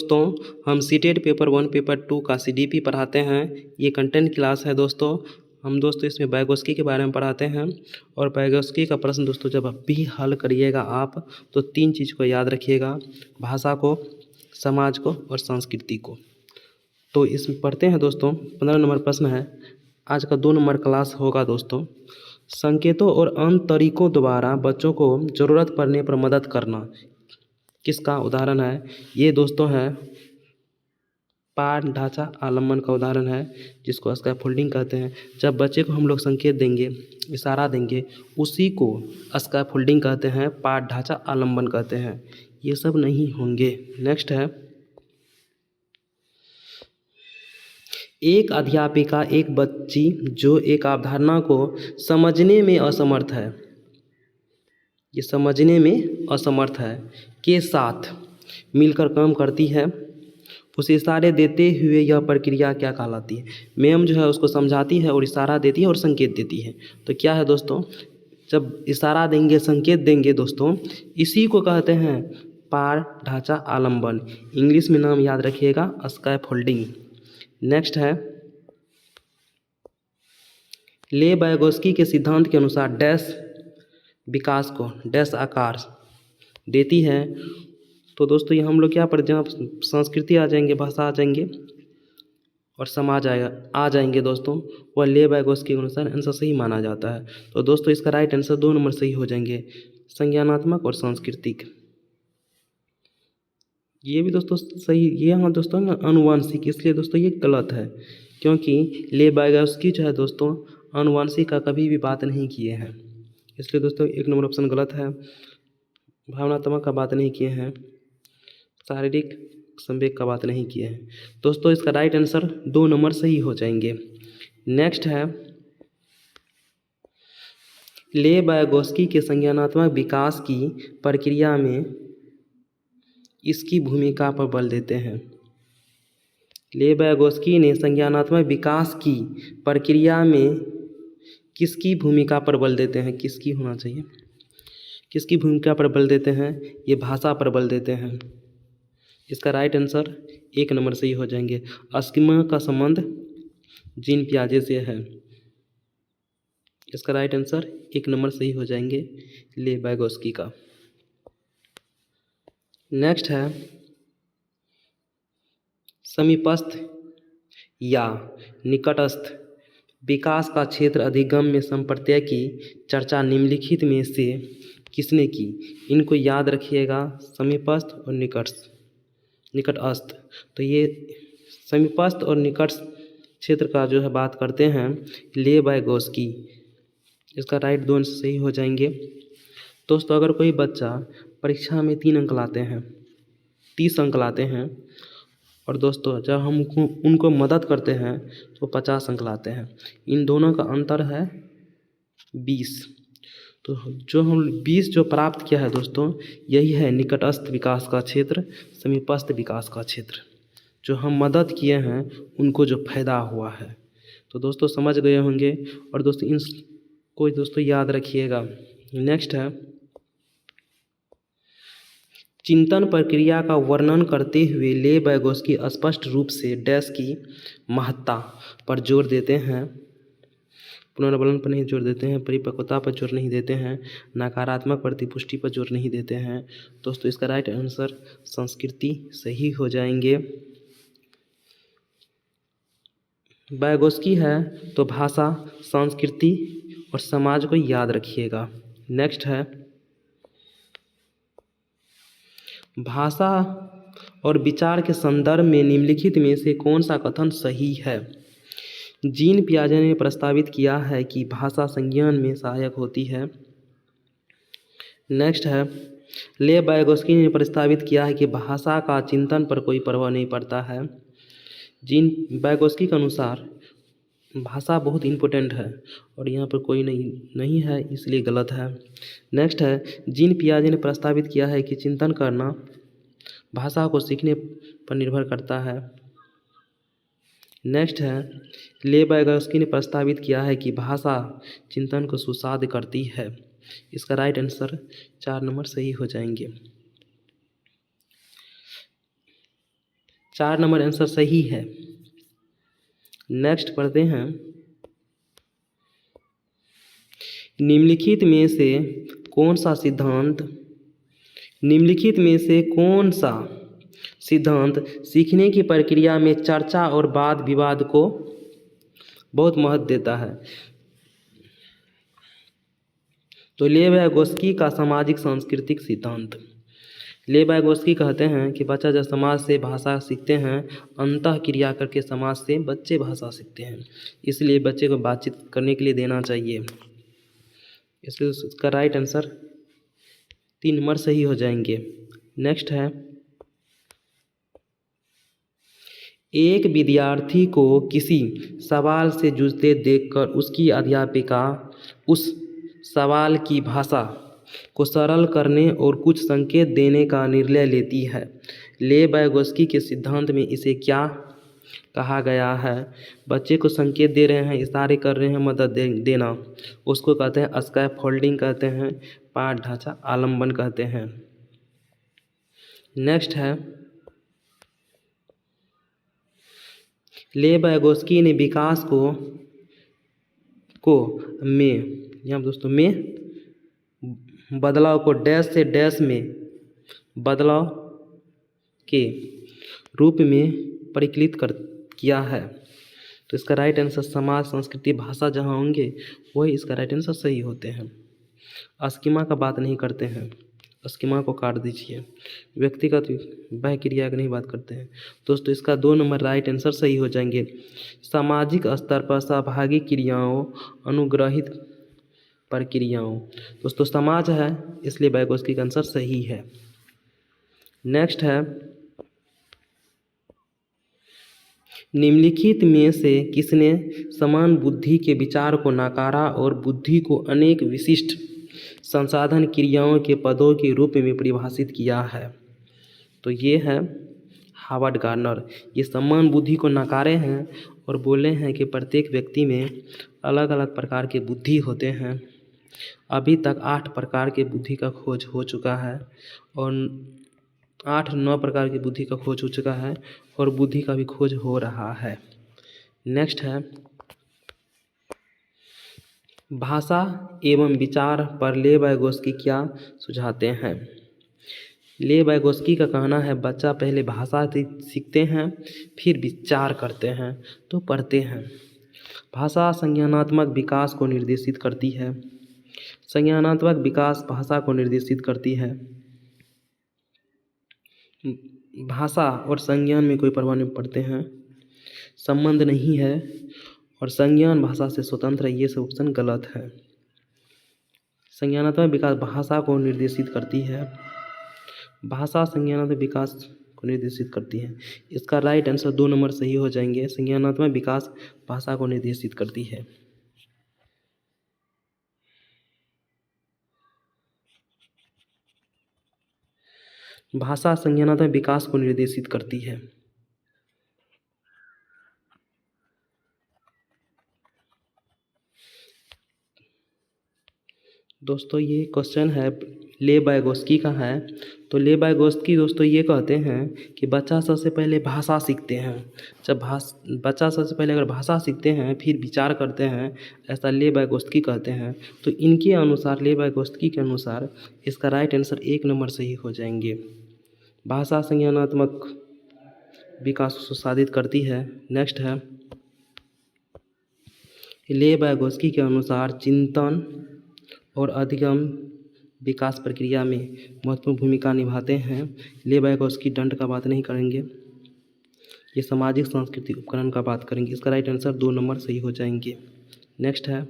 दोस्तों हम CTET paper 1 paper 2 का सीडीपी पढ़ाते हैं। ये कंटेंट क्लास है दोस्तों। हम दोस्तों इसमें वाइगोत्स्की के बारे में पढ़ाते हैं और वाइगोत्स्की का प्रश्न दोस्तों जब भी हल करिएगा आप तो 3 चीज़ को याद रखिएगा, भाषा को, समाज को और संस्कृति को। तो इसमें पढ़ते हैं दोस्तों। 15 नंबर प्रश्न है, आज का 2 नंबर क्लास होगा दोस्तों। संकेतों और अन्य तरीकों द्वारा बच्चों को ज़रूरत पड़ने पर मदद करना, किसका उदाहरण है? ये दोस्तों है पाठ ढांचा आलम्बन का उदाहरण है, जिसको स्कैफोल्डिंग कहते हैं। जब बच्चे को हम लोग संकेत देंगे, इशारा देंगे, उसी को स्कैफोल्डिंग कहते हैं, पाठ ढांचा आलम्बन कहते हैं। ये सब नहीं होंगे। नेक्स्ट है, एक अध्यापिका एक बच्ची जो एक अवधारणा को समझने में असमर्थ है, ये समझने में असमर्थ है, के साथ मिलकर काम करती है। उसे इशारे देते हुए यह प्रक्रिया क्या कहलाती है? मैम जो है उसको समझाती है और इशारा देती है और संकेत देती है। तो क्या है दोस्तों, जब इशारा देंगे, संकेत देंगे दोस्तों, इसी को कहते हैं पाठ ढांचा आलम्बन। इंग्लिश में नाम याद रखिएगा, स्कैफोल्डिंग। नेक्स्ट है, ले वाइगोत्स्की के सिद्धांत के अनुसार डैश विकास को डैश आकार देती है। तो दोस्तों ये हम लोग क्या पढ़, जहाँ संस्कृति आ जाएंगे, भाषा आ जाएंगे और समाज आ जाएंगे दोस्तों, वह ले वाइगोत्स्की के अनुसार आंसर सही माना जाता है। तो दोस्तों इसका राइट आंसर 2 नंबर सही हो जाएंगे, संज्ञानात्मक और सांस्कृतिक। ये भी दोस्तों सही, ये हाँ दोस्तों ना अनुवांशिक, इसलिए दोस्तों ये गलत है, क्योंकि ले वाइगोत्स्की जो है दोस्तों अनुवांशिक का कभी भी बात नहीं किए हैं, इसलिए दोस्तों 1 नंबर ऑप्शन गलत है। भावनात्मक का बात नहीं किए हैं, शारीरिक संवेग का बात नहीं किए हैं। दोस्तों इसका राइट आंसर 2 नंबर सही हो जाएंगे। नेक्स्ट है, ले वाइगोत्स्की के संज्ञानात्मक विकास की प्रक्रिया में इसकी भूमिका पर बल देते हैं। ले वाइगोत्स्की ने संज्ञानात्मक विकास की प्रक्रिया में किसकी भूमिका पर बल देते हैं? किसकी होना चाहिए, किसकी भूमिका पर बल देते हैं? ये भाषा पर बल देते हैं। इसका राइट आंसर 1 नंबर सही हो जाएंगे। स्कीमा का संबंध जीन पियाजे से है, इसका राइट आंसर 1 नंबर सही हो जाएंगे ले वाइगोत्स्की का। नेक्स्ट है, समीपस्थ या निकटस्थ विकास का क्षेत्र अधिगम में संप्रत्यय की चर्चा निम्नलिखित में से किसने की? इनको याद रखिएगा, समीपस्थ और निकटस्थ। तो ये समीपस्थ और निकट क्षेत्र का जो है बात करते हैं ले वाइगोत्स्की, इसका राइट 2 सही हो जाएंगे। दोस्तों अगर कोई बच्चा परीक्षा में 3 अंक लाते हैं, 30 अंक लाते हैं, और दोस्तों जब हम उनको मदद करते हैं तो 50 अंक लाते हैं, इन दोनों का अंतर है 20। तो जो हम 20 जो प्राप्त किया है दोस्तों, यही है निकटस्थ विकास का क्षेत्र, समीपस्थ विकास का क्षेत्र। जो हम मदद किए हैं उनको जो फायदा हुआ है। तो दोस्तों समझ गए होंगे, और दोस्तों इन को दोस्तों याद रखिएगा। नेक्स्ट है, चिंतन प्रक्रिया का वर्णन करते हुए ले वाइगोत्स्की स्पष्ट रूप से डैश की महत्ता पर जोर देते हैं, पुनर्बलन पर नहीं जोर देते हैं, परिपक्वता पर जोर नहीं देते हैं, नकारात्मक प्रतिपुष्टि पर जोर नहीं देते हैं। दोस्तों इसका राइट आंसर संस्कृति सही हो जाएंगे। वाइगोत्स्की है तो भाषा, संस्कृति और समाज को याद रखिएगा। नेक्स्ट है, भाषा और विचार के संदर्भ में निम्नलिखित में से कौन सा कथन सही है? जीन पियाजे ने प्रस्तावित किया है कि भाषा संज्ञान में सहायक होती है। नेक्स्ट है, ले वाइगोत्स्की ने प्रस्तावित किया है कि भाषा का चिंतन पर कोई प्रभाव नहीं पड़ता है। जीन वाइगोत्स्की के अनुसार भाषा बहुत इम्पोर्टेंट है और यहाँ पर कोई नहीं है, इसलिए गलत है। नेक्स्ट है, जीन पियाजे ने प्रस्तावित किया है कि चिंतन करना भाषा को सीखने पर निर्भर करता है। नेक्स्ट है, ले वाइगोत्स्की ने प्रस्तावित किया है कि भाषा चिंतन को सुसाध्य करती है। इसका राइट आंसर 4 नंबर सही हो जाएंगे। 4 नंबर आंसर सही है। नेक्स्ट पढ़ते हैं, निम्नलिखित में से कौन सा सिद्धांत सीखने की प्रक्रिया में चर्चा और वाद विवाद को बहुत महत्व देता है? तो लेव एगोस्की का सामाजिक सांस्कृतिक सिद्धांत। लेव एगोस्की कहते हैं कि बच्चा जब समाज से भाषा सीखते हैं, अंतः क्रिया करके समाज से बच्चे भाषा सीखते हैं, इसलिए बच्चे को बातचीत करने के लिए देना चाहिए। इसलिए उसका राइट आंसर 3 नंबर सही हो जाएंगे। नेक्स्ट है, एक विद्यार्थी को किसी सवाल से जूझते देखकर उसकी अध्यापिका उस सवाल की भाषा को सरल करने और कुछ संकेत देने का निर्णय लेती है। लेव एगोस्की के सिद्धांत में इसे क्या कहा गया है? बच्चे को संकेत दे रहे हैं, इशारे कर रहे हैं, मदद देना, उसको कहते हैं स्कैफोल्डिंग कहते हैं, पाठ ढांचा आलम्बन कहते हैं। नेक्स्ट है, लेव एगोस्की ने विकास में बदलाव को डैश से डैश में बदलाव के रूप में परिकलित किया है। तो इसका राइट आंसर समाज, संस्कृति, भाषा जहाँ होंगे वही इसका राइट आंसर सही होते हैं। अस्किमा का बात नहीं करते हैं, अस्किमा को काट दीजिए। व्यक्तिगत वह क्रिया की नहीं बात करते हैं। दोस्तों इसका 2 नंबर राइट आंसर सही हो जाएंगे। सामाजिक स्तर पर सहभागी क्रियाओं, अनुग्रहित प्रक्रियाओं। दोस्तों समाज है, इसलिए एगोस्की का आंसर सही है। नेक्स्ट है, निम्नलिखित में से किसने समान बुद्धि के विचार को नकारा और बुद्धि को अनेक विशिष्ट संसाधन क्रियाओं के पदों के रूप में परिभाषित किया है? तो ये है हावर्ड गार्नर। ये समान बुद्धि को नकारे हैं और बोले हैं कि प्रत्येक व्यक्ति में अलग अलग प्रकार के बुद्धि होते हैं। अभी तक 8 प्रकार के बुद्धि का खोज हो चुका है और 8-9 प्रकार की बुद्धि का खोज हो चुका है और बुद्धि का भी खोज हो रहा है। नेक्स्ट है, भाषा एवं विचार पर लेव एगोस्की क्या सुझाते हैं? लेव एगोस्की का कहना है बच्चा पहले भाषा सीखते हैं, फिर विचार करते हैं तो पढ़ते हैं। भाषा संज्ञानात्मक विकास को निर्देशित करती है। संज्ञानात्मक विकास भाषा को निर्देशित करती है। भाषा और संज्ञान में कोई प्रभाव नहीं पड़ते हैं, संबंध नहीं है, और संज्ञान भाषा से स्वतंत्र है। ये सब ऑप्शन गलत है। संज्ञानात्मक विकास भाषा को निर्देशित करती है, भाषा संज्ञानात्मक विकास को निर्देशित करती है। इसका राइट आंसर 2 नंबर सही हो जाएंगे। संज्ञानात्मक विकास भाषा को निर्देशित करती है। भाषा संज्ञानात्मक विकास को निर्देशित करती है। दोस्तों ये क्वेश्चन है लेव एगोस्की का है। तो लेव एगोस्की दोस्तों ये कहते हैं कि बच्चा सबसे पहले भाषा सीखते हैं। जब बच्चा सबसे पहले अगर भाषा सीखते हैं फिर विचार करते हैं, ऐसा लेव एगोस्की कहते हैं। तो इनके अनुसार, लेव एगोस्की के अनुसार इसका राइट आंसर 1 नंबर सही हो जाएंगे। भाषा संज्ञानात्मक विकास को साधित करती है। नेक्स्ट है, लेव एगोस्की के अनुसार चिंतन और अधिगम विकास प्रक्रिया में महत्वपूर्ण भूमिका निभाते हैं। लेव एगोस्की दंड का बात नहीं करेंगे, ये सामाजिक सांस्कृतिक उपकरण का बात करेंगे। इसका राइट आंसर 2 नंबर सही हो जाएंगे। नेक्स्ट है,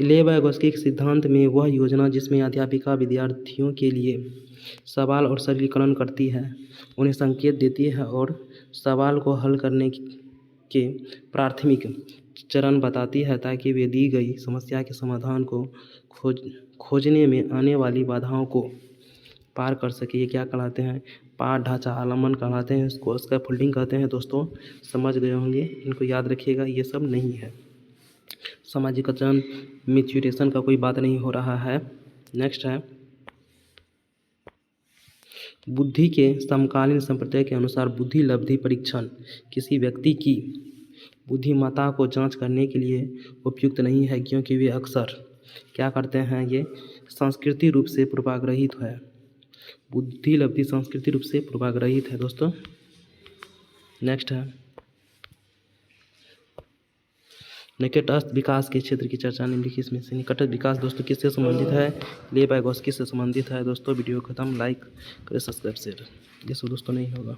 लेव एगोस्की के सिद्धांत में वह योजना जिसमें अध्यापिका विद्यार्थियों के लिए सवाल और सरलीकरण करती है, उन्हें संकेत देती है और सवाल को हल करने के प्राथमिक चरण बताती है ताकि वे दी गई समस्या के समाधान को खोजने में आने वाली बाधाओं को पार कर सके। ये क्या कहलाते हैं? पाठ ढांचा आलम्बन कहलाते हैं। इसको स्कैफोल्डिंग कहते हैं। दोस्तों समझ गए होंगे, इनको याद रखिएगा। ये सब नहीं है, सामाजिकरण मैच्योरेशन का कोई बात नहीं हो रहा है। नेक्स्ट है, बुद्धि के समकालीन संप्रदाय के अनुसार बुद्धि लब्धि परीक्षण किसी व्यक्ति की बुद्धिमत्ता को जांच करने के लिए उपयुक्त नहीं है, क्योंकि वे अक्सर क्या करते हैं, ये सांस्कृतिक रूप से पूर्वाग्रहित है। बुद्धि लब्धि सांस्कृतिक रूप से पूर्वाग्रहित है दोस्तों। नेक्स्ट है निकटस्थ विकास के क्षेत्र की चर्चा निम्नलिखित में से निकटस्थ विकास दोस्तों किससे संबंधित है, लेबाइगोस्की से संबंधित है दोस्तों। वीडियो खत्म, लाइक करें, सब्सक्राइब शेयर, ये सब दोस्तों नहीं होगा।